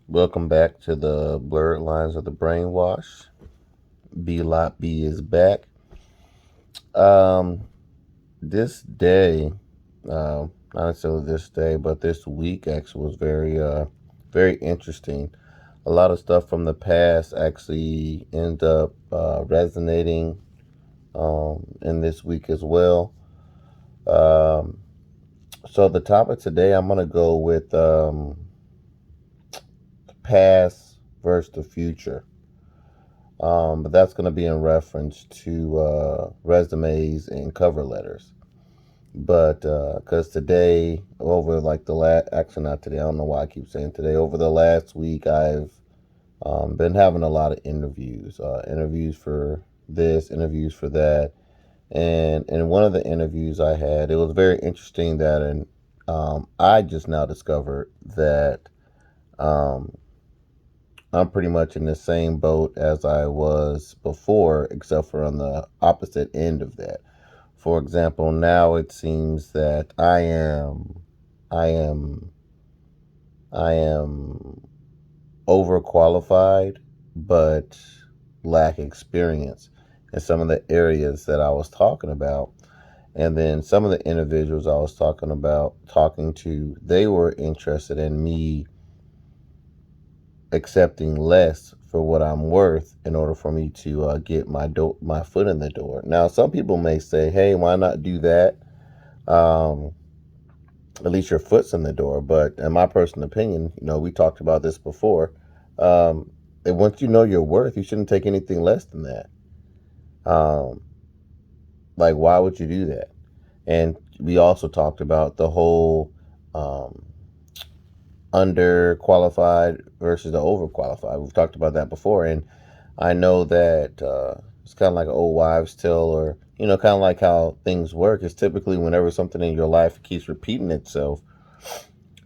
Welcome back to the Blurred Lines of the Brainwash. BLOTB is back. Um, this day, not necessarily this day, but this week actually was very interesting. A lot of stuff from the past actually ended up resonating in this week as well. Um, so the topic today, I'm gonna go with past versus the future. But that's going to be in reference to resumes and cover letters. But because today, over like the last, actually not today, I don't know why I keep saying today, over the last week, I've been having a lot of interviews, interviews for this, interviews for that. And in one of the interviews I had, it was very interesting that I just now discovered that um, I'm pretty much in the same boat as I was before, except for on the opposite end of that. For example, now it seems that I am, I am overqualified, but lack experience in some of the areas that I was talking about. And then some of the individuals I was talking to, they were interested in me accepting less for what I'm worth in order for me to get my foot in the door. Now, some people may say, "Hey, why not do that? Um, at least your foot's in the door." But in my personal opinion, we talked about this before. Um, and once you know your worth, you shouldn't take anything less than that. Um, like, why would you do that? And we also talked about the whole um, underqualified versus the overqualified. We've talked about that before, and I know that it's kind of like an old wives' tale, or kind of like how things work. Is typically whenever something in your life keeps repeating itself,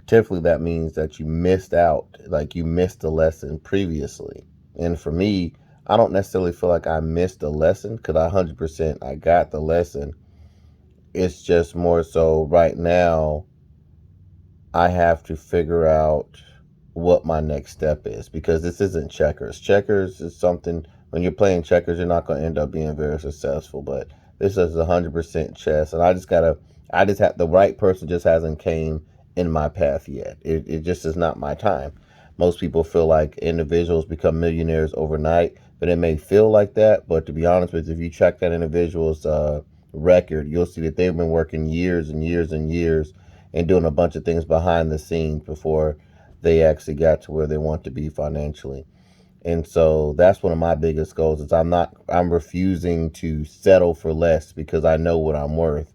typically that means that you missed out, like you missed a lesson previously. And for me, I don't necessarily feel like I missed a lesson because 100% I got the lesson. It's just more so right now I have to figure out what my next step is because this isn't checkers. Checkers is something when you're playing checkers, you're not going to end up being very successful. But this is 100% chess, and I just have the right person just hasn't came in my path yet. It just is not my time. Most people feel like individuals become millionaires overnight, but it may feel like that. But to be honest with you, if you check that individual's record, you'll see that they've been working years and years and years and doing a bunch of things behind the scenes before they actually got to where they want to be financially. And so that's one of my biggest goals is I'm refusing to settle for less because I know what I'm worth.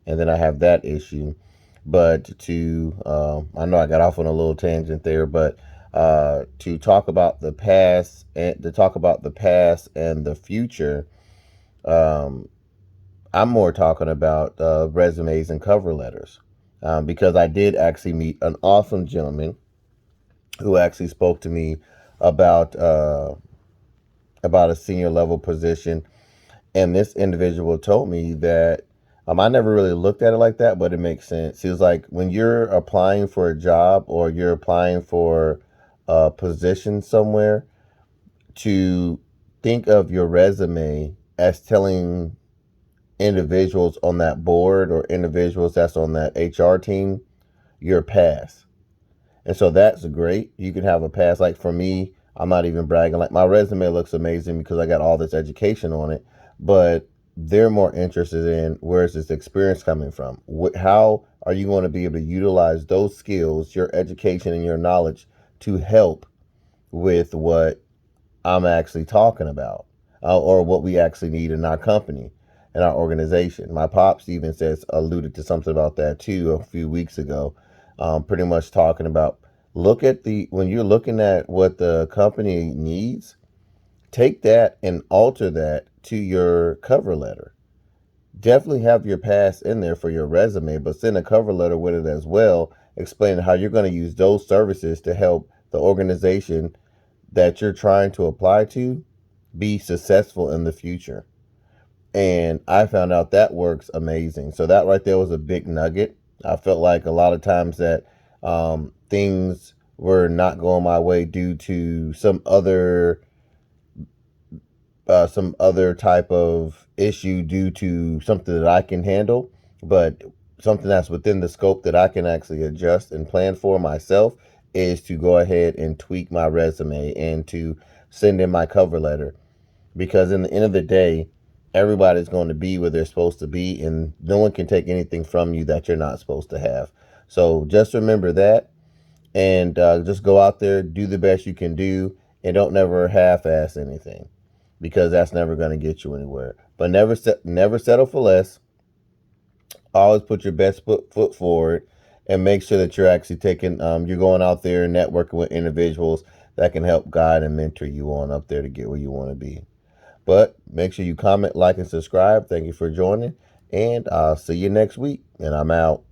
And then I have that issue. But I know I got off on a little tangent there, but to talk about the past and the future, um, I'm more talking about resumes and cover letters because I did actually meet an awesome gentleman who actually spoke to me about uh, about a senior level position, and this individual told me that I never really looked at it like that, but it makes sense. He was like, when you're applying for a job or you're applying for a position somewhere, to think of your resume as telling individuals on that board or individuals that's on that HR team your past. And so that's great. You can have a past. Like for me, I'm not even bragging. Like my resume looks amazing because I got all this education on it. But they're more interested in where is this experience coming from? How are you going to be able to utilize those skills, your education, and your knowledge to help with what I'm actually talking about, or what we actually need in our company and our organization. My pops even says alluded to something about that too a few weeks ago, pretty much talking about look at the when you're looking at what the company needs, take that and alter that to your cover letter. Definitely have your past in there for your resume, but send a cover letter with it as well, explaining how you're going to use those services to help the organization that you're trying to apply to be successful in the future. And I found out that works amazing. So that right there was a big nugget. I felt like a lot of times that things were not going my way due to some other type of issue due to something that I can handle, but something that's within the scope that I can actually adjust and plan for myself, is to go ahead and tweak my resume and to send in my cover letter. Because in the end of the day, everybody's going to be where they're supposed to be, and no one can take anything from you that you're not supposed to have. So just remember that, and just go out there, do the best you can do, and don't never half-ass anything, because that's never going to get you anywhere. But never settle for less. Always put your best foot forward, and make sure that you're actually you're going out there and networking with individuals that can help guide and mentor you on up there to get where you want to be. But make sure you comment, like, and subscribe. Thank you for joining, and I'll see you next week. And I'm out.